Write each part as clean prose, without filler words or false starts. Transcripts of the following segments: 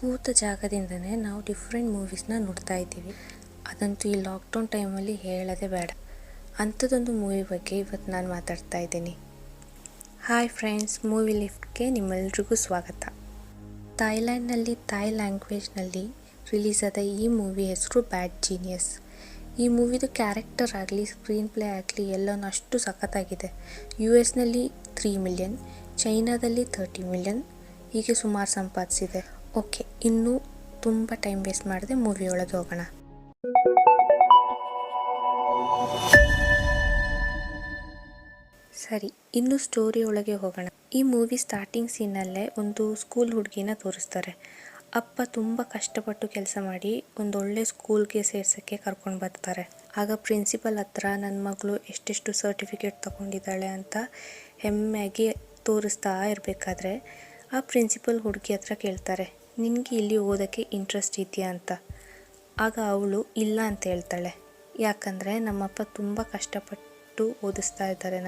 ಕೂತ ಜಾಗದಿಂದನೇ ನಾವು ಡಿಫ್ರೆಂಟ್ ಮೂವೀಸ್ನ ನೋಡ್ತಾ ಇದ್ದೀವಿ. ಅದಂತೂ ಈ ಲಾಕ್ಡೌನ್ ಟೈಮಲ್ಲಿ ಹೇಳೋದೇ ಬೇಡ. ಅಂಥದ್ದೊಂದು ಮೂವಿ ಬಗ್ಗೆ ಇವತ್ತು ನಾನು ಮಾತಾಡ್ತಾ ಇದ್ದೀನಿ. ಹಾಯ್ ಫ್ರೆಂಡ್ಸ್, ಮೂವಿ ಲಿಫ್ಟ್ಗೆ ನಿಮ್ಮೆಲ್ರಿಗೂ ಸ್ವಾಗತ. ಥಾಯ್ಲ್ಯಾಂಡ್ನಲ್ಲಿ ಥಾಯ್ ಲ್ಯಾಂಗ್ವೇಜ್ನಲ್ಲಿ ರಿಲೀಸ್ ಆದ ಈ ಮೂವಿ ಹೆಸರು ಬ್ಯಾಡ್ ಜೀನಿಯಸ್. ಈ ಮೂವಿದು ಕ್ಯಾರೆಕ್ಟರ್ ಆಗಲಿ ಸ್ಕ್ರೀನ್ ಪ್ಲೇ ಆಗಲಿ ಎಲ್ಲನೂ ಅಷ್ಟು ಸಖತ್ತಾಗಿದೆ. US ನಲ್ಲಿ 3 ಮಿಲಿಯನ್, ಚೈನಾದಲ್ಲಿ 30 ಮಿಲಿಯನ್ ಹೀಗೆ ಸುಮಾರು ಸಂಪಾದಿಸಿದೆ. ಓಕೆ, ಇನ್ನೂ ತುಂಬ ಟೈಮ್ ವೇಸ್ಟ್ ಮಾಡದೆ ಮೂವಿ ಒಳಗೆ ಹೋಗೋಣ. ಸರಿ, ಇನ್ನು ಸ್ಟೋರಿ ಒಳಗೆ ಹೋಗೋಣ. ಈ ಮೂವಿ ಸ್ಟಾರ್ಟಿಂಗ್ ಸೀನಲ್ಲೇ ಒಂದು ಸ್ಕೂಲ್ ಹುಡುಗಿನ ತೋರಿಸ್ತಾರೆ. ಅಪ್ಪ ತುಂಬ ಕಷ್ಟಪಟ್ಟು ಕೆಲಸ ಮಾಡಿ ಒಂದೊಳ್ಳೆ ಸ್ಕೂಲ್ಗೆ ಸೇರ್ಸೋಕ್ಕೆ ಕರ್ಕೊಂಡು ಬರ್ತಾರೆ. ಆಗ ಪ್ರಿನ್ಸಿಪಲ್ ಹತ್ರ ನನ್ನ ಮಗಳು ಎಷ್ಟೆಷ್ಟು ಸರ್ಟಿಫಿಕೇಟ್ ತಗೊಂಡಿದ್ದಾಳೆ ಅಂತ ಹೆಮ್ಮೆಯಾಗಿ ತೋರಿಸ್ತಾ ಇರಬೇಕಾದ್ರೆ ಆ ಪ್ರಿನ್ಸಿಪಲ್ ಹುಡುಗಿ ಹತ್ರ ಕೇಳ್ತಾರೆ, ನಿನಗೆ ಇಲ್ಲಿ ಓದೋಕ್ಕೆ ಇಂಟ್ರೆಸ್ಟ್ ಇದೆಯಾ ಅಂತ. ಆಗ ಅವಳು ಇಲ್ಲ ಅಂತ ಹೇಳ್ತಾಳೆ. ಯಾಕಂದರೆ ನಮ್ಮಪ್ಪ ತುಂಬ ಕಷ್ಟಪಟ್ಟು ಓದಿಸ್ತಾ ಇದ್ದಾರೆ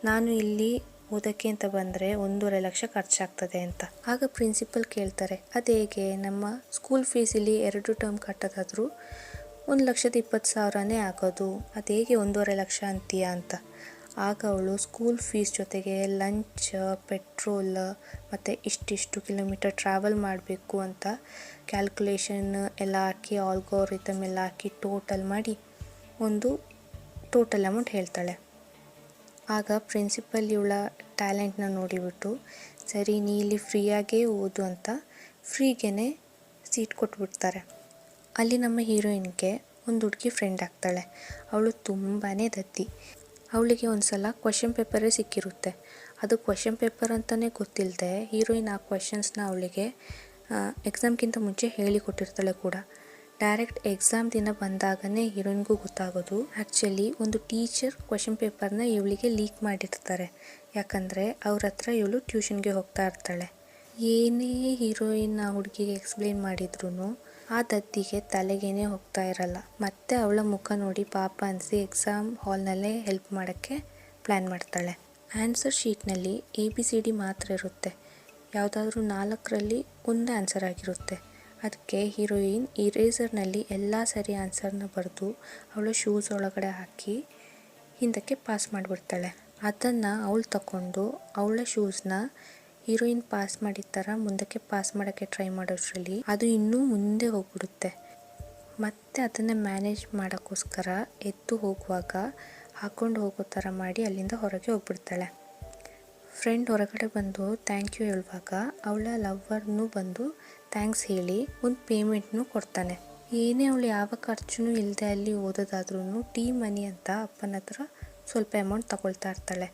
ನಾನು ಇಲ್ಲಿ ಓದೋಕ್ಕೆ ಅಂತ ಬಂದರೆ 1.5 ಲಕ್ಷ ಖರ್ಚಾಗ್ತದೆ ಅಂತ. ಆಗ ಪ್ರಿನ್ಸಿಪಲ್ ಕೇಳ್ತಾರೆ, ಅದು ಹೇಗೆ, ನಮ್ಮ ಸ್ಕೂಲ್ ಫೀಸ್ ಇಲ್ಲಿ 2 ಟರ್ಮ್ ಕಟ್ಟೋದಾದರೂ 1,20,000 ಆಗೋದು, ಅದು ಹೇಗೆ 1.5 ಲಕ್ಷ ಅಂತೀಯಾ ಅಂತ. ಆಗ ಅವಳು ಸ್ಕೂಲ್ ಫೀಸ್ ಜೊತೆಗೆ ಲಂಚ್, ಪೆಟ್ರೋಲ್ ಮತ್ತು ಇಷ್ಟಿಷ್ಟು ಕಿಲೋಮೀಟರ್ ಟ್ರಾವೆಲ್ ಮಾಡಬೇಕು ಅಂತ ಕ್ಯಾಲ್ಕುಲೇಷನ್ ಎಲ್ಲ ಹಾಕಿ ಆಲ್ಗೋರಿಥಮ್ ಎಲ್ಲ ಹಾಕಿ ಟೋಟಲ್ ಮಾಡಿ ಒಂದು ಟೋಟಲ್ ಅಮೌಂಟ್ ಹೇಳ್ತಾಳೆ. ಆಗ ಪ್ರಿನ್ಸಿಪಲ್ ಇವಳ ಟ್ಯಾಲೆಂಟ್ನ ನೋಡಿಬಿಟ್ಟು, ಸರಿ ನೀ ಇಲ್ಲಿ ಫ್ರೀಯಾಗೇ ಓದು ಅಂತ ಫ್ರೀಗೇ ಸೀಟ್ ಕೊಟ್ಬಿಡ್ತಾರೆ. ಅಲ್ಲಿ ನಮ್ಮ ಹೀರೋಯಿನ್ಗೆ ಒಂದು ಹುಡುಗಿ ಫ್ರೆಂಡ್ ಆಗ್ತಾಳೆ. ಅವಳು ತುಂಬಾ ದತ್ತಿ. ಅವಳಿಗೆ ಒಂದು ಸಲ ಕ್ವಶನ್ ಪೇಪರೇ ಸಿಕ್ಕಿರುತ್ತೆ. ಅದು ಕ್ವಶನ್ ಪೇಪರ್ ಅಂತಲೇ ಗೊತ್ತಿಲ್ಲದೆ ಹೀರೋಯಿನ್ ಆ ಕ್ವಶನ್ಸ್ನ ಅವಳಿಗೆ ಎಕ್ಸಾಮ್ಗಿಂತ ಮುಂಚೆ ಹೇಳಿಕೊಟ್ಟಿರ್ತಾಳೆ ಕೂಡ. ಡೈರೆಕ್ಟ್ ಎಕ್ಸಾಮ್ ದಿನ ಬಂದಾಗನೇ ಹೀರೋಯಿನ್ಗೂ ಗೊತ್ತಾಗೋದು ಆ್ಯಕ್ಚುಲಿ ಒಂದು ಟೀಚರ್ ಕ್ವಶನ್ ಪೇಪರ್ನ ಇವಳಿಗೆ ಲೀಕ್ ಮಾಡಿರ್ತಾರೆ. ಯಾಕಂದರೆ ಅವ್ರ ಹತ್ರ ಇವಳು ಟ್ಯೂಷನ್ಗೆ ಹೋಗ್ತಾ ಇರ್ತಾಳೆ. ಏನೇ ಹೀರೋಯಿನ್ ಆ ಹುಡುಗಿಗೆ ಎಕ್ಸ್ಪ್ಲೇನ್ ಮಾಡಿದ್ರು ಆ ದತ್ತಿಗೆ ತಲೆಗೇನೆ ಹೋಗ್ತಾ ಇರಲ್ಲ. ಮತ್ತೆ ಅವಳ ಮುಖ ನೋಡಿ ಪಾಪ ಅನಿಸಿ ಎಕ್ಸಾಮ್ ಹಾಲ್ನಲ್ಲೇ ಹೆಲ್ಪ್ ಮಾಡೋಕ್ಕೆ ಪ್ಲ್ಯಾನ್ ಮಾಡ್ತಾಳೆ. ಆನ್ಸರ್ ಶೀಟ್ನಲ್ಲಿ ABCD ಮಾತ್ರ ಇರುತ್ತೆ. ಯಾವುದಾದ್ರೂ 4ರಲ್ಲಿ ಒಂದು ಆನ್ಸರ್ ಆಗಿರುತ್ತೆ. ಅದಕ್ಕೆ ಹೀರೋಯಿನ್ ಇರೇಸರ್ನಲ್ಲಿ ಎಲ್ಲ ಸರಿ ಆನ್ಸರ್ನ ಬರೆದು ಅವಳ ಶೂಸ್ ಒಳಗಡೆ ಹಾಕಿ ಹಿಂದಕ್ಕೆ ಪಾಸ್ ಮಾಡಿಬಿಡ್ತಾಳೆ. ಅದನ್ನು ಅವಳು ತಗೊಂಡು ಅವಳ ಶೂಸ್ನ ಹೀರೋಯಿನ್ ಪಾಸ್ ಮಾಡಿದ ಥರ ಮುಂದಕ್ಕೆ ಪಾಸ್ ಮಾಡೋಕ್ಕೆ ಟ್ರೈ ಮಾಡೋದ್ರಲ್ಲಿ ಅದು ಇನ್ನೂ ಮುಂದೆ ಹೋಗ್ಬಿಡುತ್ತೆ. ಮತ್ತೆ ಅದನ್ನು ಮ್ಯಾನೇಜ್ ಮಾಡೋಕ್ಕೋಸ್ಕರ ಎದ್ದು ಹೋಗುವಾಗ ಹಾಕ್ಕೊಂಡು ಹೋಗೋ ಥರ ಮಾಡಿ ಅಲ್ಲಿಂದ ಹೊರಗೆ ಹೋಗ್ಬಿಡ್ತಾಳೆ. ಫ್ರೆಂಡ್ ಹೊರಗಡೆ ಬಂದು ಥ್ಯಾಂಕ್ ಯು ಹೇಳುವಾಗ ಅವಳ ಲವ್ವರ್ನೂ ಬಂದು ಥ್ಯಾಂಕ್ಸ್ ಹೇಳಿ ಒಂದು ಪೇಮೆಂಟ್ನೂ ಕೊಡ್ತಾನೆ. ಏನೇ ಅವಳು ಯಾವ ಖರ್ಚು ಇಲ್ಲದೆ ಅಲ್ಲಿ ಓದೋದಾದ್ರೂ ಟೀ ಮನಿ ಅಂತ ಅಪ್ಪನ ಹತ್ರ ಸ್ವಲ್ಪ ಅಮೌಂಟ್ ತಗೊಳ್ತಾ ಇರ್ತಾಳೆ.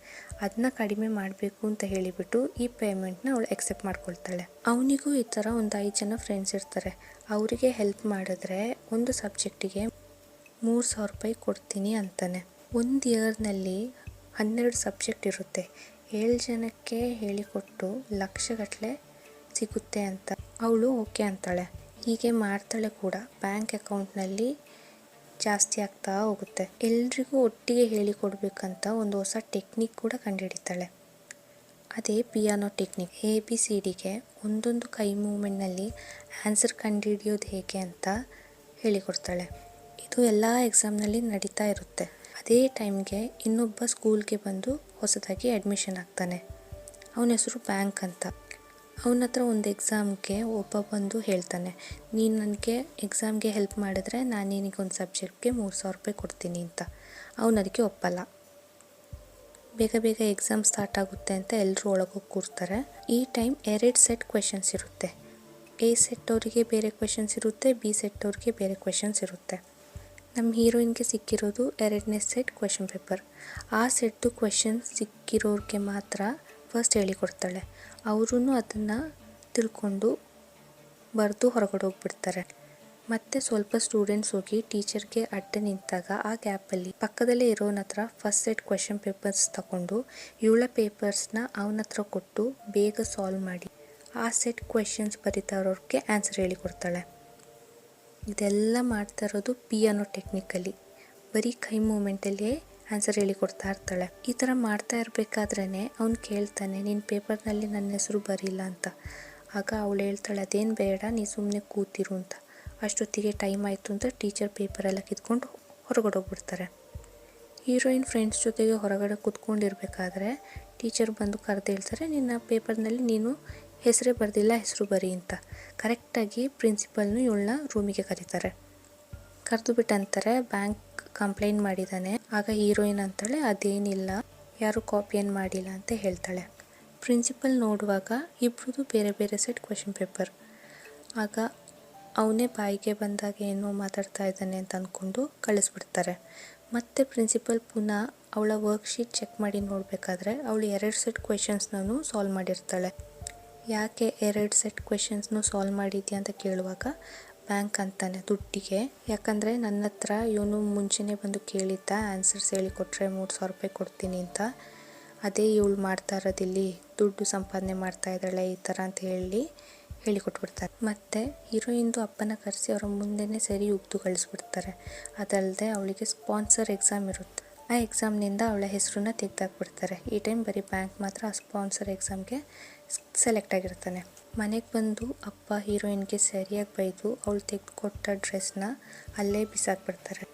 ಅದನ್ನ ಕಡಿಮೆ ಮಾಡಬೇಕು ಅಂತ ಹೇಳಿಬಿಟ್ಟು ಈ ಪೇಮೆಂಟ್ನ ಅವಳು ಎಕ್ಸೆಪ್ಟ್ ಮಾಡ್ಕೊಳ್ತಾಳೆ. ಅವನಿಗೂ ಈ ಥರ ಒಂದು 5 ಜನ ಫ್ರೆಂಡ್ಸ್ ಇರ್ತಾರೆ. ಅವರಿಗೆ ಹೆಲ್ಪ್ ಮಾಡಿದ್ರೆ ಒಂದು ಸಬ್ಜೆಕ್ಟಿಗೆ 3,000 ರೂಪಾಯಿ ಕೊಡ್ತೀನಿ ಅಂತಾನೆ. ಒಂದು ಇಯರ್ನಲ್ಲಿ 12 ಸಬ್ಜೆಕ್ಟ್ ಇರುತ್ತೆ. 7 ಜನಕ್ಕೆ ಹೇಳಿಕೊಟ್ಟು ಲಕ್ಷಗಟ್ಟಲೆ ಸಿಗುತ್ತೆ ಅಂತ ಅವಳು ಓಕೆ ಅಂತಾಳೆ. ಹೀಗೆ ಮಾಡ್ತಾಳೆ ಕೂಡ. ಬ್ಯಾಂಕ್ ಅಕೌಂಟ್ನಲ್ಲಿ ಜಾಸ್ತಿ ಆಗ್ತಾ ಹೋಗುತ್ತೆ. ಎಲ್ರಿಗೂ ಒಟ್ಟಿಗೆ ಹೇಳಿಕೊಡ್ಬೇಕಂತ ಒಂದು ಹೊಸ ಟೆಕ್ನಿಕ್ ಕೂಡ ಕಂಡುಹಿಡಿತಾಳೆ. ಅದೇ ಪಿಯಾನೋ ಟೆಕ್ನಿಕ್. ABCDಗೆ ಒಂದೊಂದು ಕೈ ಮೂಮೆಂಟ್ನಲ್ಲಿ ಆನ್ಸರ್ ಕಂಡುಹಿಡಿಯೋದು ಹೇಗೆ ಅಂತ ಹೇಳಿಕೊಡ್ತಾಳೆ. ಇದು ಎಲ್ಲ ಎಕ್ಸಾಮ್ನಲ್ಲಿ ನಡೀತಾ ಇರುತ್ತೆ. ಅದೇ ಟೈಮ್ಗೆ ಇನ್ನೊಬ್ಬ ಸ್ಕೂಲ್ಗೆ ಬಂದು ಹೊಸದಾಗಿ ಅಡ್ಮಿಷನ್ ಆಗ್ತಾನೆ. ಅವನ ಹೆಸರು ಬ್ಯಾಂಕ್ ಅಂತ. ಅವನ ಹತ್ರ ಒಂದು ಎಕ್ಸಾಮ್ಗೆ ಒಬ್ಬ ಬಂದು ಹೇಳ್ತಾನೆ, ನೀನು ನನಗೆ ಎಕ್ಸಾಮ್ಗೆ ಹೆಲ್ಪ್ ಮಾಡಿದ್ರೆ ನಾನು ನಿನಗೊಂದು ಸಬ್ಜೆಕ್ಟ್ಗೆ 3,000 ರೂಪಾಯಿ ಕೊಡ್ತೀನಿ ಅಂತ. ಅವನು ಅದಕ್ಕೆ ಒಪ್ಪಲ್ಲ. ಬೇಗ ಬೇಗ ಎಕ್ಸಾಮ್ ಸ್ಟಾರ್ಟ್ ಆಗುತ್ತೆ ಅಂತ ಎಲ್ಲರೂ ಒಳಗೋಗಿ ಕೂರ್ತಾರೆ. ಈ ಟೈಮ್ 2 ಸೆಟ್ ಕ್ವೆಶನ್ಸ್ ಇರುತ್ತೆ. A ಸೆಟ್ ಅವರಿಗೆ ಬೇರೆ ಕ್ವೆಶನ್ಸ್ ಇರುತ್ತೆ, B ಸೆಟ್ ಅವರಿಗೆ ಬೇರೆ ಕ್ವೆಶನ್ಸ್ ಇರುತ್ತೆ. ನಮ್ಮ ಹೀರೋಯಿನ್ಗೆ ಸಿಕ್ಕಿರೋದು 2ನೇ ಸೆಟ್ ಕ್ವೆಶನ್ ಪೇಪರ್. ಆ ಸೆಟ್ದು ಕ್ವೆಶನ್ಸ್ ಸಿಕ್ಕಿರೋರಿಗೆ ಮಾತ್ರ ಫಸ್ಟ್ ಹೇಳಿಕೊಡ್ತಾಳೆ. ಅವರೂ ಅದನ್ನು ತಿಳ್ಕೊಂಡು ಬರೆದು ಹೊರಗಡೆ ಹೋಗ್ಬಿಡ್ತಾರೆ. ಮತ್ತು ಸ್ವಲ್ಪ ಸ್ಟೂಡೆಂಟ್ಸ್ ಹೋಗಿ ಟೀಚರ್ಗೆ ಅಡ್ಡ ನಿಂತಾಗ ಆ ಗ್ಯಾಪಲ್ಲಿ ಪಕ್ಕದಲ್ಲೇ ಇರೋನ ಹತ್ರ ಫಸ್ಟ್ ಸೆಟ್ ಕ್ವೆಶನ್ ಪೇಪರ್ಸ್ ತಗೊಂಡು ಇವಳ ಪೇಪರ್ಸ್ನ ಅವನ ಹತ್ರ ಕೊಟ್ಟು ಬೇಗ ಸಾಲ್ವ್ ಮಾಡಿ ಆ ಸೆಟ್ ಕ್ವೆಶನ್ಸ್ ಬರಿತಾ ಇರೋರಿಗೆ ಆನ್ಸರ್ ಹೇಳಿಕೊಡ್ತಾಳೆ. ಇದೆಲ್ಲ ಮಾಡ್ತಾ ಇರೋದು ಪಿಯಾನೋ ಟೆಕ್ನಿಕಲ್ಲಿ. ಬರೀ ಕೈ ಮೂಮೆಂಟಲ್ಲಿಯೇ ಆನ್ಸರ್ ಹೇಳಿಕೊಡ್ತಾ ಇರ್ತಾಳೆ. ಈ ಥರ ಮಾಡ್ತಾ ಇರಬೇಕಾದ್ರೇ ಅವ್ನು ಕೇಳ್ತಾನೆ, ನಿನ್ನ ಪೇಪರ್ನಲ್ಲಿ ನನ್ನ ಹೆಸರು ಬರಿಲ್ಲ ಅಂತ. ಆಗ ಅವಳು ಹೇಳ್ತಾಳೆ ಅದೇನು ಬೇಡ, ನೀ ಸುಮ್ಮನೆ ಕೂತಿರು ಅಂತ. ಅಷ್ಟೊತ್ತಿಗೆ ಟೈಮ್ ಆಯಿತು ಅಂತ ಟೀಚರ್ ಪೇಪರೆಲ್ಲ ಕಿತ್ಕೊಂಡು ಹೊರಗಡೆ ಹೋಗ್ಬಿಡ್ತಾರೆ. ಹೀರೋಯಿನ್ ಫ್ರೆಂಡ್ಸ್ ಜೊತೆಗೆ ಹೊರಗಡೆ ಕೂತ್ಕೊಂಡಿರ್ಬೇಕಾದ್ರೆ ಟೀಚರ್ ಬಂದು ಕರೆದು ಹೇಳ್ತಾರೆ, ನಿನ್ನ ಪೇಪರ್ನಲ್ಲಿ ನೀನು ಹೆಸರೇ ಬರೆದಿಲ್ಲ, ಹೆಸರು ಬರಿ ಅಂತ. ಕರೆಕ್ಟಾಗಿ ಪ್ರಿನ್ಸಿಪಲ್ನು ಇವಳನ್ನ ರೂಮಿಗೆ ಕರೀತಾರೆ. ಕರೆದು ಬಿಟ್ಟು ಅಂತಾರೆ ಬ್ಯಾಂಕ್ ಕಂಪ್ಲೇಂಟ್ ಮಾಡಿದ್ದಾನೆ. ಆಗ ಹೀರೋಯಿನ್ ಅಂತಾಳೆ ಅದೇನಿಲ್ಲ, ಯಾರು ಕಾಪಿ ಏನು ಮಾಡಿಲ್ಲ ಅಂತ ಹೇಳ್ತಾಳೆ. ಪ್ರಿನ್ಸಿಪಲ್ ನೋಡುವಾಗ ಇಬ್ಬರದು ಬೇರೆ ಬೇರೆ ಸೆಟ್ ಕ್ವೆಶನ್ ಪೇಪರ್. ಆಗ ಅವನೇ ಬಾಯಿಗೆ ಬಂದಾಗ ಏನೋ ಮಾತಾಡ್ತಾ ಇದ್ದಾನೆ ಅಂತ ಅಂದ್ಕೊಂಡು ಕಳಿಸ್ಬಿಡ್ತಾರೆ. ಮತ್ತು ಪ್ರಿನ್ಸಿಪಲ್ ಪುನಃ ಅವಳ ವರ್ಕ್ಶೀಟ್ ಚೆಕ್ ಮಾಡಿ ನೋಡಬೇಕಾದ್ರೆ ಅವಳು 2 ಸೆಟ್ ಕ್ವೆಶನ್ಸ್ನೂ ಸಾಲ್ವ್ ಮಾಡಿರ್ತಾಳೆ. ಯಾಕೆ 2 ಸೆಟ್ ಕ್ವೆಶನ್ಸ್ನು ಸಾಲ್ವ್ ಮಾಡಿದ್ಯಾ ಅಂತ ಕೇಳುವಾಗ ಬ್ಯಾಂಕ್ ಅಂತಾನೆ ದುಡ್ಡಿಗೆ. ಯಾಕಂದರೆ ನನ್ನ ಹತ್ರ ಇವನು ಮುಂಚೆನೇ ಬಂದು ಕೇಳಿದ್ದ, ಆನ್ಸರ್ಸ್ ಹೇಳಿಕೊಟ್ರೆ 3,000 ರೂಪಾಯಿ ಕೊಡ್ತೀನಿ ಅಂತ. ಅದೇ ಇವಳು ಮಾಡ್ತಾ ಇರೋದಿಲ್ಲಿ ದುಡ್ಡು ಸಂಪಾದನೆ ಮಾಡ್ತಾ ಇದ್ದಾಳೆ ಈ ಥರ ಅಂತ ಹೇಳಿಕೊಟ್ಬಿಡ್ತಾರೆ. ಮತ್ತು ಹೀರೋಯಿಂದು ಅಪ್ಪನ ಕರೆಸಿ ಅವರ ಮುಂದೆನೇ ಸರಿ ಉಗ್ದು ಕಳಿಸ್ಬಿಡ್ತಾರೆ. ಅದಲ್ಲದೆ ಅವಳಿಗೆ ಸ್ಪಾನ್ಸರ್ ಎಕ್ಸಾಮ್ ಇರುತ್ತೆ. ಆ ಎಕ್ಸಾಮ್ನಿಂದ ಅವಳ ಹೆಸರನ್ನ ತೆಗೆದಾಕ್ಬಿಡ್ತಾರೆ. ಈ ಟೈಮ್ ಬರೀ ಬ್ಯಾಂಕ್ ಮಾತ್ರ ಆ ಸ್ಪಾನ್ಸರ್ ಎಕ್ಸಾಮ್ಗೆ ಸೆಲೆಕ್ಟ್ ಆಗಿರ್ತಾನೆ. ಮನೆಗೆ ಬಂದು ಅಪ್ಪ ಹೀರೋಯಿನ್ಗೆ ಸರಿಯಾಗಿ ಬೈದು ಅವಳು ತೆಗೆದುಕೊಟ್ಟ ಡ್ರೆಸ್ನ ಅಲ್ಲೇ ಬಿಸಾಕ್ಬಿಡ್ತಾರೆ.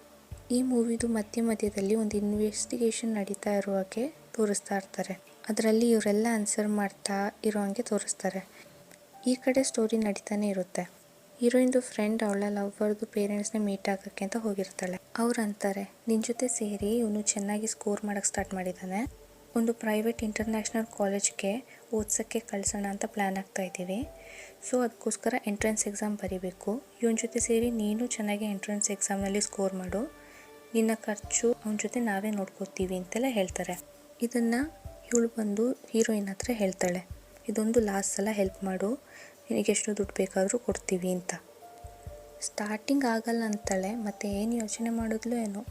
ಈ ಮೂವಿದು ಮಧ್ಯದಲ್ಲಿ ಒಂದು ಇನ್ವೆಸ್ಟಿಗೇಷನ್ ನಡೀತಾ ಇರೋ ಹಾಗೆ ತೋರಿಸ್ತಾ ಇರ್ತಾರೆ. ಅದರಲ್ಲಿ ಇವರೆಲ್ಲ ಆನ್ಸರ್ ಮಾಡ್ತಾ ಇರೋ ಹಾಗೆ ತೋರಿಸ್ತಾರೆ. ಈ ಕಡೆ ಸ್ಟೋರಿ ನಡೀತಾನೆ ಇರುತ್ತೆ. ಹೀರೋಯಿಂದು ಫ್ರೆಂಡ್ ಅವಳ ಲವ್ವರ್ದು ಪೇರೆಂಟ್ಸ್ನ ಮೀಟ್ ಆಗೋಕ್ಕೆ ಅಂತ ಹೋಗಿರ್ತಾಳೆ. ಅವ್ರು ಅಂತಾರೆ ನಿನ್ನ ಜೊತೆ ಸೇರಿ ಇವನು ಚೆನ್ನಾಗಿ ಸ್ಕೋರ್ ಮಾಡೋಕ್ಕೆ ಸ್ಟಾರ್ಟ್ ಮಾಡಿದ್ದಾನೆ, ಒಂದು ಪ್ರೈವೇಟ್ ಇಂಟರ್ನ್ಯಾಷನಲ್ ಕಾಲೇಜ್ಗೆ ಓದ್ಸೋಕ್ಕೆ ಕಳ್ಸೋಣ ಅಂತ ಪ್ಲ್ಯಾನ್ ಆಗ್ತಾ ಇದ್ದೀವಿ. ಸೊ ಅದಕ್ಕೋಸ್ಕರ ಎಂಟ್ರೆನ್ಸ್ ಎಕ್ಸಾಮ್ ಬರೀಬೇಕು. ಇವನ ಜೊತೆ ಸೇರಿ ನೀನು ಚೆನ್ನಾಗಿ ಎಂಟ್ರೆನ್ಸ್ ಎಕ್ಸಾಮ್ನಲ್ಲಿ ಸ್ಕೋರ್ ಮಾಡು, ನಿನ್ನ ಖರ್ಚು ಅವನ ಜೊತೆ ನಾವೇ ನೋಡ್ಕೋತೀವಿ ಅಂತೆಲ್ಲ ಹೇಳ್ತಾರೆ. ಇದನ್ನು ಇವಳು ಬಂದು ಹೀರೋಯಿನ್ ಹತ್ರ ಹೇಳ್ತಾಳೆ, ಇದೊಂದು ಲಾಸ್ಟ್ ಸಲ ಹೆಲ್ಪ್ ಮಾಡು, ನಿನಗೆ ಎಷ್ಟು ದುಡ್ಡು ಬೇಕಾದರೂ ಕೊಡ್ತೀವಿ ಅಂತ. ಸ್ಟಾರ್ಟಿಂಗ್ ಆಗಲ್ಲ ಅಂತಾಳೆ, ಮತ್ತು ಏನು ಯೋಚನೆ ಮಾಡಿದ್ಲು ಏನೋ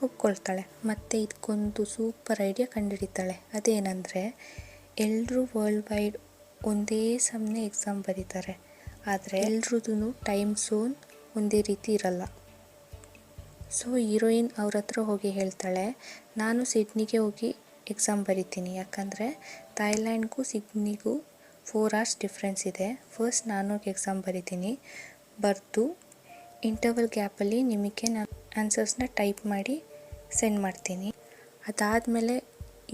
ಒಪ್ಕೊಳ್ತಾಳೆ. ಮತ್ತು ಇದಕ್ಕೊಂದು ಸೂಪರ್ ಐಡಿಯಾ ಕಂಡುಹಿಡಿತಾಳೆ. ಅದೇನೆಂದರೆ ಎಲ್ಲರೂ ವರ್ಲ್ಡ್ ವೈಡ್ ಒಂದೇ ಸಮನೆ ಎಕ್ಸಾಮ್ ಬರೀತಾರೆ, ಆದರೆ ಎಲ್ರದ್ದು ಟೈಮ್ ಝೋನ್ ಒಂದೇ ರೀತಿ ಇರಲ್ಲ. ಸೊ ಹೀರೋಯಿನ್ ಅವ್ರ ಹತ್ರ ಹೋಗಿ ಹೇಳ್ತಾಳೆ, ನಾನು ಸಿಡ್ನಿಗೆ ಹೋಗಿ ಎಕ್ಸಾಮ್ ಬರಿತೀನಿ, ಯಾಕಂದರೆ ಥಾಯ್ಲ್ಯಾಂಡ್ಗೂ ಸಿಡ್ನಿಗೂ 4 hours ಡಿಫ್ರೆನ್ಸ್ ಇದೆ. ಫಸ್ಟ್ ನಾನು ಹೋಗಿ ಎಕ್ಸಾಮ್ ಬರಿತೀನಿ, ಬರೆದು ಇಂಟರ್ವಲ್ ಗ್ಯಾಪಲ್ಲಿ ನಿಮಗೆ ನಾನು ಆನ್ಸರ್ಸ್ನ ಟೈಪ್ ಮಾಡಿ ಸೆಂಡ್ ಮಾಡ್ತೀನಿ. ಅದಾದಮೇಲೆ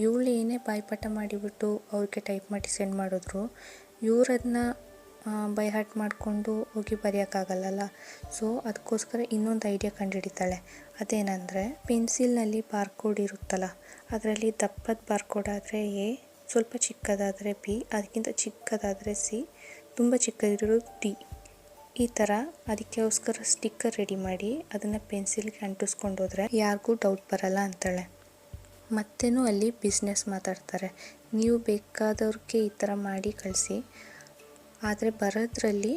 ಇವಳು ಏನೇ ಬಾಯ್ಪಾಠ ಮಾಡಿಬಿಟ್ಟು ಅವ್ರಿಗೆ ಟೈಪ್ ಮಾಡಿ ಸೆಂಡ್ ಮಾಡಿದ್ರು ಇವರದನ್ನ ಬೈ ಹಾರ್ಟ್ ಮಾಡಿಕೊಂಡು ಹೋಗಿ ಬರೆಯೋಕ್ಕಾಗಲ್ಲಲ್ಲ. ಸೊ ಅದಕ್ಕೋಸ್ಕರ ಇನ್ನೊಂದು ಐಡಿಯಾ ಕಂಡುಹಿಡಿತಾಳೆ. ಅದೇನೆಂದರೆ ಪೆನ್ಸಿಲ್ನಲ್ಲಿ ಬಾರ್ಕೋಡ್ ಇರುತ್ತಲ್ಲ, ಅದರಲ್ಲಿ ದಪ್ಪದ ಬಾರ್ಕೋಡ್ ಆದರೆ ಎ, ಸ್ವಲ್ಪ ಚಿಕ್ಕದಾದರೆ ಬಿ, ಅದಕ್ಕಿಂತ ಚಿಕ್ಕದಾದರೆ ಸಿ, ತುಂಬ ಚಿಕ್ಕದಿರೋದು ಡಿ. ಈ ಥರ ಅದಕ್ಕೋಸ್ಕರ ಸ್ಟಿಕ್ಕರ್ ರೆಡಿ ಮಾಡಿ ಅದನ್ನು ಪೆನ್ಸಿಲ್ಗೆ ಅಂಟಿಸ್ಕೊಂಡೋದ್ರೆ ಯಾರಿಗೂ ಡೌಟ್ ಬರಲ್ಲ ಅಂತಾಳೆ. ಮತ್ತೇನು ಅಲ್ಲಿ ಬಿಸ್ನೆಸ್ ಮಾತಾಡ್ತಾರೆ, ನೀವು ಬೇಕಾದವ್ರಿಗೆ ಈ ಥರ ಮಾಡಿ ಕಳಿಸಿ, ಆದರೆ ಬರೋದ್ರಲ್ಲಿ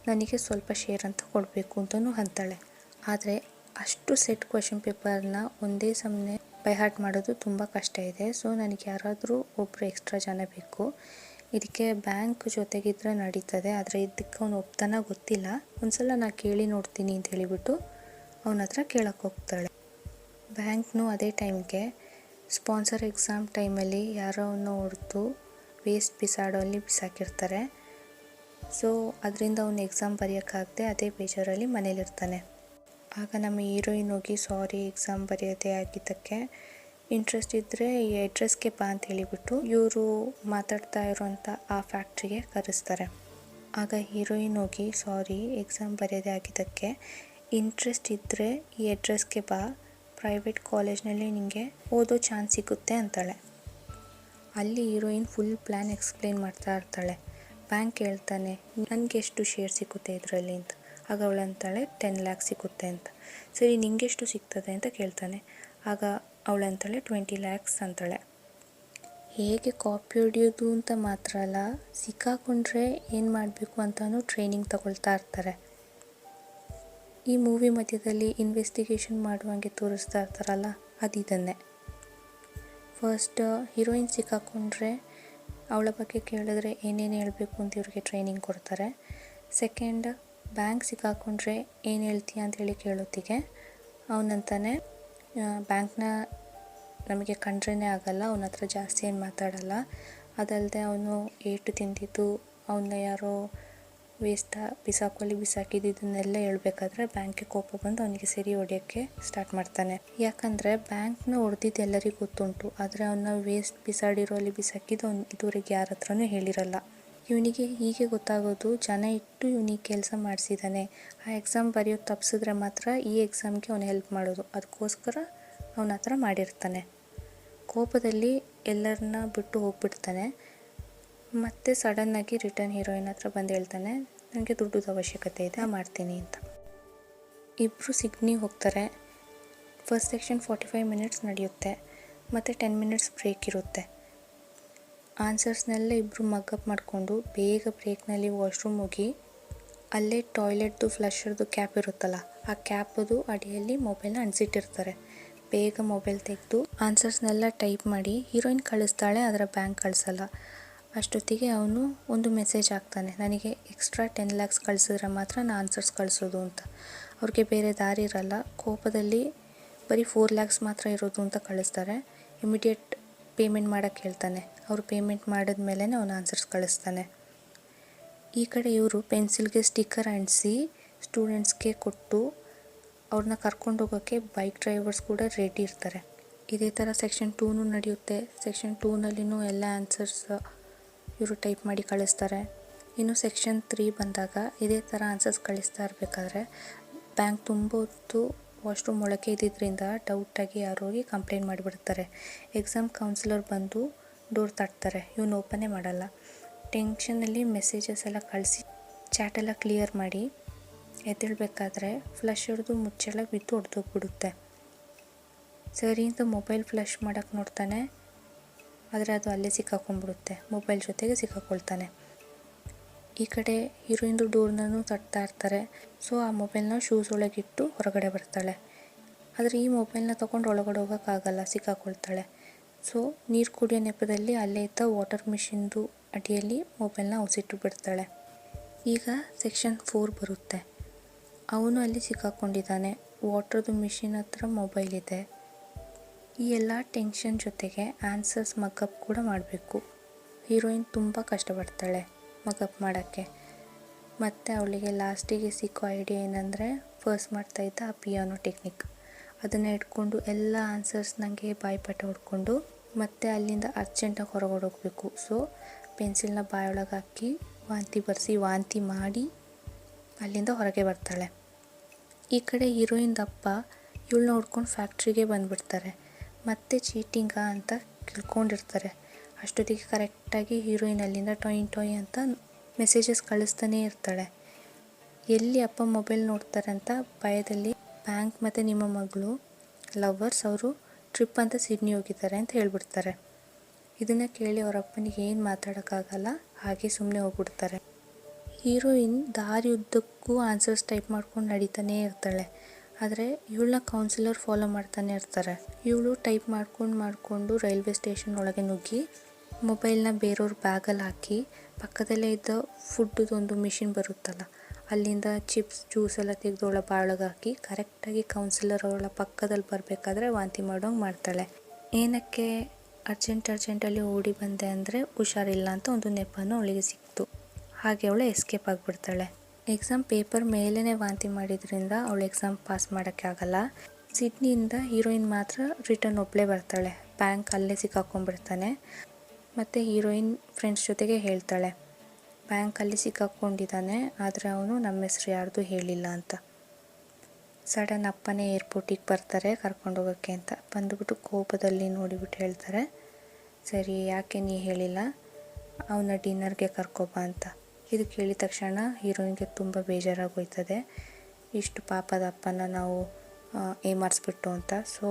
ನನಗೆ ಸ್ವಲ್ಪ ಶೇರ್ ಅಂತ ಕೊಡಬೇಕು ಅಂತಲೂ ಅಂತಾಳೆ. ಆದರೆ ಅಷ್ಟು ಸೆಟ್ ಕ್ವೆಶನ್ ಪೇಪರ್ನ ಒಂದೇ ಸಮನೆ ಬೈ ಹಾರ್ಟ್ ಮಾಡೋದು ತುಂಬ ಕಷ್ಟ ಇದೆ. ಸೊ ನನಗೆ ಯಾರಾದರೂ ಒಬ್ಬರು ಎಕ್ಸ್ಟ್ರಾ ಜನ ಬೇಕು, ಇದಕ್ಕೆ ಬ್ಯಾಂಕ್ ಜೊತೆಗಿದ್ರೆ ನಡೀತದೆ, ಆದರೆ ಇದಕ್ಕೆ ಅವನು ಒಪ್ತಾನ ಗೊತ್ತಿಲ್ಲ, ಒಂದ್ಸಲ ನಾನು ಕೇಳಿ ನೋಡ್ತೀನಿ ಅಂತ ಹೇಳಿಬಿಟ್ಟು ಅವನ ಹತ್ರ ಕೇಳಕ್ಕೆ ಹೋಗ್ತಾಳೆ. ಬ್ಯಾಂಕ್ನು ಅದೇ ಟೈಮ್ಗೆ ಸ್ಪಾನ್ಸರ್ ಎಕ್ಸಾಮ್ ಟೈಮಲ್ಲಿ ಯಾರೋ ಹೊಡೆದು ವೇಸ್ಟ್ ಬಿಸಾಡೋಲ್ಲಿ ಬಿಸಾಕಿರ್ತಾರೆ. ಸೊ ಅದರಿಂದ ಅವನು ಎಕ್ಸಾಮ್ ಬರೆಯೋಕ್ಕಾಗದೆ ಅದೇ ಬೇಜಾರಲ್ಲಿ ಮನೇಲಿರ್ತಾನೆ. ಆಗ ನಮ್ಮ ಹೀರೋಯಿನ್ ಹೋಗಿ ಸಾರಿ ಎಕ್ಸಾಮ್ ಬರೆಯೋದೇ ಆಗಿದ್ದಕ್ಕೆ, ಇಂಟ್ರೆಸ್ಟ್ ಇದ್ದರೆ ಈ ಅಡ್ರೆಸ್ಗೆ ಬಾ ಅಂತ ಹೇಳಿಬಿಟ್ಟು ಇವರು ಮಾತಾಡ್ತಾ ಇರೋಂಥ ಆ ಫ್ಯಾಕ್ಟ್ರಿಗೆ ಕರೆಸ್ತಾರೆ. ಆಗ ಹೀರೋಯಿನ್ ಹೋಗಿ ಸಾರಿ ಎಕ್ಸಾಮ್ ಬರೆಯೋದೇ ಆಗಿದ್ದಕ್ಕೆ, ಇಂಟ್ರೆಸ್ಟ್ ಇದ್ದರೆ ಈ ಅಡ್ರೆಸ್ಗೆ ಬಾ, ಪ್ರೈವೇಟ್ ಕಾಲೇಜ್ನಲ್ಲಿ ನಿಮಗೆ ಓದೋ ಚಾನ್ಸ್ ಸಿಗುತ್ತೆ ಅಂತಾಳೆ. ಅಲ್ಲಿ ಹೀರೋಯಿನ್ ಫುಲ್ ಪ್ಲ್ಯಾನ್ ಎಕ್ಸ್ಪ್ಲೇನ್ ಮಾಡ್ತಾ ಇರ್ತಾಳೆ. ಬ್ಯಾಂಕ್ ಹೇಳ್ತಾನೆ ನನಗೆ ಎಷ್ಟು ಶೇರ್ ಸಿಗುತ್ತೆ ಇದರಲ್ಲಿ ಅಂತ. ಆಗ ಅವಳು ಅಂತಾಳೆ 10 lakhs ಸಿಗುತ್ತೆ ಅಂತ. ಸರಿ ನಿಂಗೆಷ್ಟು ಸಿಗ್ತದೆ ಅಂತ ಕೇಳ್ತಾನೆ. ಆಗ ಅವಳು ಅಂತಾಳೆ 20 lakhs ಅಂತಾಳೆ. ಹೇಗೆ ಕಾಪಿ ಹೊಡಿಯೋದು ಅಂತ ಮಾತ್ರ ಅಲ್ಲ, ಸಿಕ್ಕಾಕೊಂಡ್ರೆ ಏನು ಮಾಡಬೇಕು ಅಂತಲೂ ಟ್ರೈನಿಂಗ್ ತಗೊಳ್ತಾ ಇರ್ತಾರೆ. ಈ ಮೂವಿ ಮಧ್ಯದಲ್ಲಿ ಇನ್ವೆಸ್ಟಿಗೇಷನ್ ಮಾಡುವಂಗೆ ತೋರಿಸ್ತಾ ಇರ್ತಾರಲ್ಲ, ಅದಿದನ್ನೇ. ಫಸ್ಟ್ ಹೀರೋಯಿನ್ ಸಿಕ್ಕಾಕೊಂಡ್ರೆ ಅವಳ ಬಗ್ಗೆ ಕೇಳಿದ್ರೆ ಏನೇನು ಹೇಳಬೇಕು ಅಂತ ಇವ್ರಿಗೆ ಟ್ರೈನಿಂಗ್ ಕೊಡ್ತಾರೆ. ಸೆಕೆಂಡ್ ಬ್ಯಾಂಕ್ ಸಿಕ್ಕಾಕೊಂಡ್ರೆ ಏನು ಹೇಳ್ತೀಯ ಅಂತೇಳಿ ಕೇಳೋತ್ತಿಗೆ ಅವನಂತಾನೆ ಬ್ಯಾಂಕ್ನ ನಮಗೆ ಕಂಡ್ರೇ ಆಗಲ್ಲ, ಅವನ ಹತ್ರ ಜಾಸ್ತಿ ಏನು ಮಾತಾಡಲ್ಲ, ಅದಲ್ಲದೆ ಅವನು ಏಟು ತಿಂದಿದ್ದು ಅವನ್ನ ಯಾರೋ ವೇಸ್ಟ್ ಬಿಸಾಕಿದ್ದನ್ನೆಲ್ಲ ಹೇಳ್ಬೇಕಾದ್ರೆ ಬ್ಯಾಂಕಿಗೆ ಕೋಪ ಬಂದು ಅವನಿಗೆ ಸರಿ ಹೊಡೆಯೋಕ್ಕೆ ಸ್ಟಾರ್ಟ್ ಮಾಡ್ತಾನೆ. ಯಾಕಂದರೆ ಬ್ಯಾಂಕ್ನ ಹೊಡೆದಿದ್ದು ಎಲ್ಲರಿಗೂ ಗೊತ್ತುಂಟು, ಆದರೆ ಅವನ್ನ ವೇಸ್ಟ್ ಬಿಸಾಡಿರೋ ಅಲ್ಲಿ ಬಿಸಾಕಿದ್ದು ಅವ್ನು ಇದುವರೆಗೆ ಯಾರ ಹತ್ರನೂ ಹೇಳಿರಲ್ಲ. ಇವನಿಗೆ ಹೀಗೆ ಗೊತ್ತಾಗೋದು ಜನ ಇಟ್ಟು ಇವನಿಗೆ ಕೆಲಸ ಮಾಡಿಸಿದ್ದಾನೆ, ಆ ಎಕ್ಸಾಮ್ ಬರೆಯೋದು ತಪ್ಪಿಸಿದ್ರೆ ಮಾತ್ರ ಈ ಎಕ್ಸಾಮ್ಗೆ ಅವನು ಹೆಲ್ಪ್ ಮಾಡೋದು, ಅದಕ್ಕೋಸ್ಕರ ಅವನ ಹತ್ರ ಮಾಡಿರ್ತಾನೆ. ಕೋಪದಲ್ಲಿ ಎಲ್ಲರನ್ನ ಬಿಟ್ಟು ಹೋಗ್ಬಿಡ್ತಾನೆ. ಮತ್ತು ಸಡನ್ನಾಗಿ ರಿಟರ್ನ್ ಹೀರೋಯಿನ್ ಹತ್ರ ಬಂದು ಹೇಳ್ತಾನೆ, ನನಗೆ ದುಡ್ಡು ಅವಶ್ಯಕತೆ ಇದೆ, ಮಾಡ್ತೀನಿ ಅಂತ. ಇಬ್ಬರು ಸಿಡ್ನಿ ಹೋಗ್ತಾರೆ. ಫಸ್ಟ್ ಸೆಕ್ಷನ್ 45 ಮಿನಿಟ್ಸ್ ನಡೆಯುತ್ತೆ ಮತ್ತು 10 ಮಿನಿಟ್ಸ್ ಬ್ರೇಕ್ ಇರುತ್ತೆ. ಆನ್ಸರ್ಸ್ನೆಲ್ಲ ಇಬ್ಬರು ಮಗ್ಗಪ್ ಮಾಡಿಕೊಂಡು ಬೇಗ ಬ್ರೇಕ್ನಲ್ಲಿ ವಾಶ್ರೂಮ್ ಹೋಗಿ ಅಲ್ಲೇ ಟಾಯ್ಲೆಟ್ದು ಫ್ಲಶರ್ದು ಕ್ಯಾಪ್ ಇರುತ್ತಲ್ಲ, ಆ ಕ್ಯಾಪದು ಅಡಿಯಲ್ಲಿ ಮೊಬೈಲ್ನ ಅಣಿಸಿಟ್ಟಿರ್ತಾರೆ. ಬೇಗ ಮೊಬೈಲ್ ತೆಗೆದು ಆನ್ಸರ್ಸ್ನೆಲ್ಲ ಟೈಪ್ ಮಾಡಿ ಹೀರೋಯಿನ್ ಕಳಿಸ್ತಾಳೆ, ಅದರ ಬ್ಯಾಂಕ್ ಕಳಿಸಲ್ಲ. ಅಷ್ಟೊತ್ತಿಗೆ ಅವನು ಒಂದು ಮೆಸೇಜ್ ಹಾಕ್ತಾನೆ, ನನಗೆ ಎಕ್ಸ್ಟ್ರಾ 10 lakhs ಕಳಿಸಿದ್ರೆ ಮಾತ್ರ ನಾನು ಆನ್ಸರ್ಸ್ ಕಳಿಸೋದು ಅಂತ. ಅವ್ರಿಗೆ ಬೇರೆ ದಾರಿ ಇರಲ್ಲ. ಕೋಪದಲ್ಲಿ ಬರೀ 4 lakhs ಮಾತ್ರ ಇರೋದು ಅಂತ ಕಳಿಸ್ತಾರೆ. ಇಮಿಡಿಯೇಟ್ ಪೇಮೆಂಟ್ ಮಾಡೋಕ್ಕೆ ಹೇಳ್ತಾನೆ. ಅವರು ಪೇಮೆಂಟ್ ಮಾಡಿದ್ಮೇಲೆ ಅವನು ಆನ್ಸರ್ಸ್ ಕಳಿಸ್ತಾನೆ. ಈ ಕಡೆ ಇವರು ಪೆನ್ಸಿಲ್ಗೆ ಸ್ಟಿಕ್ಕರ್ ಅಂಟಿಸಿ ಸ್ಟೂಡೆಂಟ್ಸ್ಗೆ ಕೊಟ್ಟು ಅವ್ರನ್ನ ಕರ್ಕೊಂಡು ಹೋಗೋಕ್ಕೆ ಬೈಕ್ ಡ್ರೈವರ್ಸ್ ಕೂಡ ರೆಡಿ ಇರ್ತಾರೆ. ಇದೇ ಥರ ಸೆಕ್ಷನ್ 2 ನಡೆಯುತ್ತೆ. ಸೆಕ್ಷನ್ 2ನಲ್ಲಿನೂ ಎಲ್ಲ ಆನ್ಸರ್ಸ್ ಇವರು ಟೈಪ್ ಮಾಡಿ ಕಳಿಸ್ತಾರೆ. ಇನ್ನು ಸೆಕ್ಷನ್ 3 ಬಂದಾಗ ಇದೇ ಥರ ಆನ್ಸರ್ಸ್ ಕಳಿಸ್ತಾ ಇರಬೇಕಾದ್ರೆ ಬ್ಯಾಂಕ್ ತುಂಬ ಹೊತ್ತು ವಾಶ್ರೂಮ್ ಒಳಗೆ ಇದ್ದಿದ್ದರಿಂದ ಡೌಟಾಗಿ ಯಾರೋ ಹೋಗಿ ಕಂಪ್ಲೇಂಟ್ ಮಾಡಿಬಿಡ್ತಾರೆ. ಎಕ್ಸಾಮ್ ಕೌನ್ಸಿಲರ್ ಬಂದು ಡೋರ್ ತಟ್ತಾರೆ, ಇವನು ಓಪನೇ ಮಾಡಲ್ಲ. ಟೆನ್ಷನಲ್ಲಿ ಮೆಸೇಜಸ್ ಎಲ್ಲ ಕಳಿಸಿ ಚಾಟೆಲ್ಲ ಕ್ಲಿಯರ್ ಮಾಡಿ ಎದ್ದೇಳಬೇಕಾದ್ರೆ ಫ್ಲಶ್ ಹಿಡಿದು ಮುಚ್ಚಳ ಬಿದ್ದು ಹೊಡೆದೋಗ್ಬಿಡುತ್ತೆ. ಸರಿ ಅಂತ ಮೊಬೈಲ್ ಫ್ಲಶ್ ಮಾಡೋಕ್ಕೆ ನೋಡ್ತಾನೆ, ಆದರೆ ಅದು ಅಲ್ಲೇ ಸಿಕ್ಕಾಕೊಂಡ್ಬಿಡುತ್ತೆ. ಮೊಬೈಲ್ ಜೊತೆಗೆ ಸಿಕ್ಕಾಕೊಳ್ತಾನೆ. ಈ ಕಡೆ ಹೀರೋಯಿನ್ದು ಡೋರ್ನೂ ತಟ್ತಾ ಇರ್ತಾರೆ. ಸೊ ಆ ಮೊಬೈಲ್ನ ಶೂಸ್ ಒಳಗಿಟ್ಟು ಹೊರಗಡೆ ಬರ್ತಾಳೆ. ಆದರೆ ಈ ಮೊಬೈಲ್ನ ತೊಗೊಂಡು ಒಳಗಡೆ ಹೋಗೋಕ್ಕಾಗಲ್ಲ, ಸಿಕ್ಕಾಕೊಳ್ತಾಳೆ. ಸೊ ನೀರು ಕುಡಿಯೋ ನೆಪದಲ್ಲಿ ಅಲ್ಲೇ ಇದ್ದ ವಾಟರ್ ಮಿಷಿನ್ದು ಅಡಿಯಲ್ಲಿ ಮೊಬೈಲ್ನ ಉಸಿಟ್ಟು ಬಿಡ್ತಾಳೆ. ಈಗ ಸೆಕ್ಷನ್ 4 ಬರುತ್ತೆ. ಅವನು ಅಲ್ಲಿ ಸಿಕ್ಕಾಕೊಂಡಿದ್ದಾನೆ. ವಾಟರ್ದು ಮಿಷಿನ್ ಹತ್ರ ಮೊಬೈಲ್ ಇದೆ. ಈ ಎಲ್ಲ ಟೆನ್ಷನ್ ಜೊತೆಗೆ ಆನ್ಸರ್ಸ್ ಮಗ್ಗಪ್ ಕೂಡ ಮಾಡಬೇಕು. ಹೀರೋಯಿನ್ ತುಂಬ ಕಷ್ಟಪಡ್ತಾಳೆ ಮಗ್ಗಪ್ ಮಾಡೋಕ್ಕೆ. ಮತ್ತು ಅವಳಿಗೆ ಲಾಸ್ಟಿಗೆ ಸಿಕ್ಕೋ ಐಡಿಯಾ ಏನಂದರೆ ಫಸ್ಟ್ ಮಾಡ್ತಾಯಿದ್ದ ಆ ಪಿಯಾನೋ ಟೆಕ್ನಿಕ್. ಅದನ್ನು ಇಟ್ಕೊಂಡು ಎಲ್ಲ ಆನ್ಸರ್ಸ್ ನನಗೆ ಬಾಯಿಪಾಠ ಹೊಡ್ಕೊಂಡು ಮತ್ತೆ ಅಲ್ಲಿಂದ ಅರ್ಜೆಂಟಾಗಿ ಹೊರಗಡೆ ಹೋಗಬೇಕು. ಸೊ ಪೆನ್ಸಿಲ್ನ ಬಾಯೊಳಗೆ ಹಾಕಿ ವಾಂತಿ ಮಾಡಿ ಅಲ್ಲಿಂದ ಹೊರಗೆ ಬರ್ತಾಳೆ. ಈ ಕಡೆ ಹೀರೋಯಿನ್ ಅಪ್ಪ ಇವಳನ್ನ ಹುಡ್ಕೊಂಡು ಫ್ಯಾಕ್ಟ್ರಿಗೆ ಬಂದುಬಿಡ್ತಾರೆ. ಮತ್ತೆ ಚೀಟಿಂಗಾ ಅಂತ ಕೇಳ್ಕೊಂಡಿರ್ತಾರೆ. ಅಷ್ಟೊತ್ತಿಗೆ ಕರೆಕ್ಟಾಗಿ ಹೀರೋಯಿನ್ ಅಲ್ಲಿಂದ ಟೊಯ್ ಅಂತ ಮೆಸೇಜಸ್ ಕಳಿಸ್ತಾನೇ ಇರ್ತಾಳೆ. ಎಲ್ಲಿ ಅಪ್ಪ ಮೊಬೈಲ್ ನೋಡ್ತಾರೆ ಅಂತ ಭಯದಲ್ಲಿ ಬ್ಯಾಂಕ್ ಮತ್ತು ನಿಮ್ಮ ಮಗಳು ಲವರ್ಸ್ ಅವರು ಟ್ರಿಪ್ ಅಂತ ಸಿಡ್ನಿ ಹೋಗಿದ್ದಾರೆ ಅಂತ ಹೇಳ್ಬಿಡ್ತಾರೆ. ಇದನ್ನು ಕೇಳಿ ಅವರ ಅಪ್ಪನಿಗೆ ಏನು ಮಾತಾಡೋಕ್ಕಾಗಲ್ಲ, ಹಾಗೆ ಸುಮ್ಮನೆ ಹೋಗ್ಬಿಡ್ತಾರೆ. ಹೀರೋಯಿನ್ ದಾರಿ ಉದ್ದಕ್ಕೂ ಆನ್ಸರ್ಸ್ ಟೈಪ್ ಮಾಡ್ಕೊಂಡು ನಡೀತಾನೇ ಇರ್ತಾಳೆ. ಆದರೆ ಇವಳನ್ನ ಕೌನ್ಸಿಲರ್ ಫಾಲೋ ಮಾಡ್ತಾನೆ ಇರ್ತಾರೆ. ಇವಳು ಟೈಪ್ ಮಾಡಿಕೊಂಡು ರೈಲ್ವೆ ಸ್ಟೇಷನ್ ಒಳಗೆ ನುಗ್ಗಿ ಮೊಬೈಲ್ನ ಬೇರೆಯವ್ರ ಬ್ಯಾಗಲ್ಲಿ ಹಾಕಿ ಪಕ್ಕದಲ್ಲೇ ಇದ್ದ ಫುಡ್ಡದೊಂದು ಮಿಷಿನ್ ಬರುತ್ತಲ್ಲ, ಅಲ್ಲಿಂದ ಚಿಪ್ಸ್ ಜ್ಯೂಸ್ ಎಲ್ಲ ತೆಗೆದು ಅವಳ ಬಾಳೊಳಗೆ ಹಾಕಿ ಕರೆಕ್ಟಾಗಿ ಕೌನ್ಸಿಲರ್ ಅವಳ ಪಕ್ಕದಲ್ಲಿ ಬರಬೇಕಾದ್ರೆ ವಾಂತಿ ಮಾಡೋಂಗೆ ಮಾಡ್ತಾಳೆ. ಏನಕ್ಕೆ ಅರ್ಜೆಂಟಲ್ಲಿ ಓಡಿ ಬಂದೆ ಅಂದರೆ ಹುಷಾರಿಲ್ಲ ಅಂತ ಒಂದು ನೆಪನೂ ಅವಳಿಗೆ ಸಿಕ್ತು. ಹಾಗೆ ಅವಳು ಎಸ್ಕೇಪ್ ಆಗಿಬಿಡ್ತಾಳೆ. ಎಕ್ಸಾಮ್ ಪೇಪರ್ ಮೇಲೇ ವಾಂತಿ ಮಾಡಿದ್ರಿಂದ ಅವಳು ಎಕ್ಸಾಮ್ ಪಾಸ್ ಮಾಡೋಕ್ಕೆ ಆಗಲ್ಲ. ಸಿಡ್ನಿಯಿಂದ ಹೀರೋಯಿನ್ ಮಾತ್ರ ರಿಟರ್ನ್ ಒಬ್ಬಳೇ ಬರ್ತಾಳೆ. ಬ್ಯಾಂಕ್ ಅಲ್ಲೇ ಸಿಕ್ಕಾಕೊಂಡ್ಬಿಡ್ತಾನೆ. ಮತ್ತು ಹೀರೋಯಿನ್ ಫ್ರೆಂಡ್ಸ್ ಜೊತೆಗೆ ಹೇಳ್ತಾಳೆ, ಬ್ಯಾಂಕಲ್ಲಿ ಸಿಕ್ಕಾಕೊಂಡಿದ್ದಾನೆ, ಆದರೆ ಅವನು ನಮ್ಮ ಹೆಸ್ರು ಯಾರ್ದು ಹೇಳಿಲ್ಲ ಅಂತ. ಸಡನ್ ಅಪ್ಪನೇ ಏರ್ಪೋರ್ಟಿಗೆ ಬರ್ತಾರೆ ಕರ್ಕೊಂಡು ಹೋಗೋಕ್ಕೆ ಅಂತ. ಬಂದುಬಿಟ್ಟು ಕೋಪದಲ್ಲಿ ನೋಡಿಬಿಟ್ಟು ಹೇಳ್ತಾರೆ, ಸರಿ ಯಾಕೆ ನೀ ಹೇಳಿಲ್ಲ, ಅವನ ಡಿನ್ನರ್ಗೆ ಕರ್ಕೊಬ ಅಂತ. ಇದು ಕೇಳಿದ ತಕ್ಷಣ ಹೀರೋಯಿನ್ಗೆ ತುಂಬ ಬೇಜಾರಾಗೋಯ್ತದೆ, ಇಷ್ಟು ಪಾಪದ ಅಪ್ಪನ ನಾವು ಏಮಾರಿಸ್ಬಿಟ್ಟು ಅಂತ. ಸೊ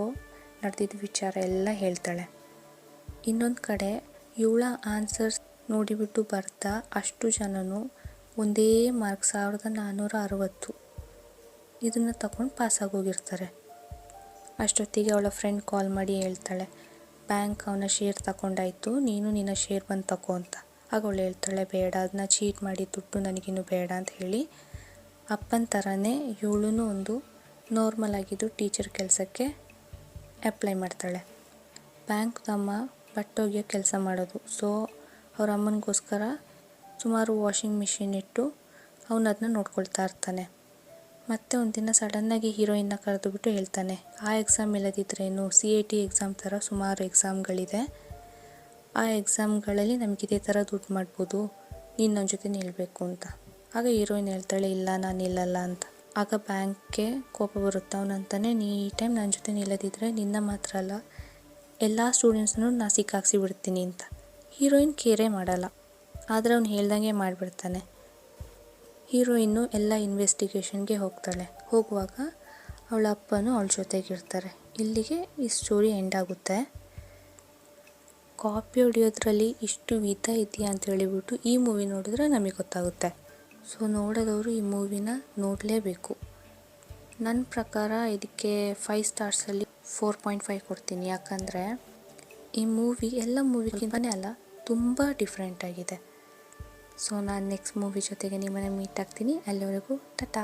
ನಡೆದಿದ್ದ ವಿಚಾರ ಎಲ್ಲ ಹೇಳ್ತಾಳೆ. ಇನ್ನೊಂದು ಕಡೆ ಇವಳ ಆನ್ಸರ್ಸ್ ನೋಡಿಬಿಟ್ಟು ಬರ್ತಾ ಅಷ್ಟು ಜನನು ಒಂದೇ ಮಾರ್ಕ್ 1460 ಇದನ್ನು ತಗೊಂಡು ಪಾಸಾಗೋಗಿರ್ತಾರೆ. ಅಷ್ಟೊತ್ತಿಗೆ ಅವಳ ಫ್ರೆಂಡ್ ಕಾಲ್ ಮಾಡಿ ಹೇಳ್ತಾಳೆ, ಬ್ಯಾಂಕ್ ಅವನ ಶೇರ್ ತಗೊಂಡಾಯ್ತು, ನೀನು ನಿನ್ನ ಶೇರ್ ಬಂದು ತಗೋ ಅಂತ. ಆಗ ಅವಳು ಹೇಳ್ತಾಳೆ, ಬೇಡ, ಅದನ್ನ ಚೀಟ್ ಮಾಡಿ ದುಡ್ಡು ನನಗಿನ್ನೂ ಬೇಡ ಅಂತ ಹೇಳಿ ಅಪ್ಪನ ಥರನೇ ಇವಳು ಒಂದು ನಾರ್ಮಲ್ ಆಗಿದ್ದು ಟೀಚರ್ ಕೆಲಸಕ್ಕೆ ಅಪ್ಲೈ ಮಾಡ್ತಾಳೆ. ಬ್ಯಾಂಕ್ ತಮ್ಮ ಬಟ್ಟೆ ಒಗೆಯೋ ಕೆಲಸ ಮಾಡೋದು. ಸೊ ಅವ್ರ ಅಮ್ಮನಿಗೋಸ್ಕರ ಸುಮಾರು ವಾಷಿಂಗ್ ಮಿಷಿನ್ ಇಟ್ಟು ಅವನು ಅದನ್ನ ನೋಡ್ಕೊಳ್ತಾ ಇರ್ತಾನೆ. ಮತ್ತು ಒಂದಿನ ಸಡನ್ನಾಗಿ ಹೀರೋಯಿನ್ನ ಕರೆದುಬಿಟ್ಟು ಹೇಳ್ತಾನೆ, ಆ ಎಕ್ಸಾಮ್ ಇಲ್ಲದಿದ್ರೇನು, CAT ಎಕ್ಸಾಮ್ ಥರ ಸುಮಾರು ಎಕ್ಸಾಮ್ಗಳಿದೆ, ಆ ಎಕ್ಸಾಮ್ಗಳಲ್ಲಿ ನಮಗೆ ಇದೇ ಥರ ದುಡ್ಡು ಮಾಡ್ಬೋದು, ನೀನು ನನ್ನ ಜೊತೆ ನಿಲ್ಲಬೇಕು ಅಂತ. ಆಗ ಹೀರೋಯಿನ್ ಹೇಳ್ತಾಳೆ, ಇಲ್ಲ ನಾನು ನಿಲ್ಲಲ್ಲ ಅಂತ. ಆಗ ಬ್ಯಾಂಕ್ಗೆ ಕೋಪ ಬರುತ್ತೆ. ಅವನಂತಾನೆ, ನೀ ಈ ಟೈಮ್ ನನ್ನ ಜೊತೆ ನಿಲ್ಲದಿದ್ದರೆ ನಿನ್ನ ಮಾತ್ರ ಅಲ್ಲ ಎಲ್ಲ ಸ್ಟೂಡೆಂಟ್ಸನ್ನು ನಾನು ಸಿಕ್ಕಾಕ್ಸಿ ಬಿಡ್ತೀನಿ ಅಂತ. ಹೀರೋಯಿನ್ ಕೇರೇ ಮಾಡಲ್ಲ, ಆದರೆ ಅವ್ನು ಹೇಳ್ದಂಗೆ ಮಾಡಿಬಿಡ್ತಾನೆ. ಹೀರೋಯಿನ್ನು ಎಲ್ಲ ಇನ್ವೆಸ್ಟಿಗೇಷನ್ಗೆ ಹೋಗ್ತಾಳೆ. ಹೋಗುವಾಗ ಅವಳ ಅಪ್ಪನೂ ಅವಳ ಜೊತೆಗಿರ್ತಾರೆ. ಇಲ್ಲಿಗೆ ಈ ಸ್ಟೋರಿ ಎಂಡ್ ಆಗುತ್ತೆ. ಕಾಪಿ ಹೊಡಿಯೋದ್ರಲ್ಲಿ ಇಷ್ಟು ವಿಧ ಇದೆಯಾ ಅಂತ ಹೇಳಿಬಿಟ್ಟು ಈ ಮೂವಿ ನೋಡಿದ್ರೆ ನಮಗೆ ಗೊತ್ತಾಗುತ್ತೆ. ಸೊ ನೋಡೋದವರು ಈ ಮೂವಿನ ನೋಡಲೇಬೇಕು. ನನ್ನ ಪ್ರಕಾರ ಇದಕ್ಕೆ 5 ಸ್ಟಾರ್ಸಲ್ಲಿ 4.5 ಕೊಡ್ತೀನಿ. ಯಾಕಂದರೆ ಈ ಮೂವಿ ಎಲ್ಲ ಮೂವಿಗಿಂತನೇ ಅಲ್ಲ, ತುಂಬ ಡಿಫ್ರೆಂಟ್ ಆಗಿದೆ. ಸೊ ನಾನು ನೆಕ್ಸ್ಟ್ ಮೂವಿ ಜೊತೆಗೆ ನಿಮ್ಮನ್ನು ಮೀಟ್ ಆಗ್ತೀನಿ. ಅಲ್ಲಿವರೆಗೂ ಟಾಟಾ.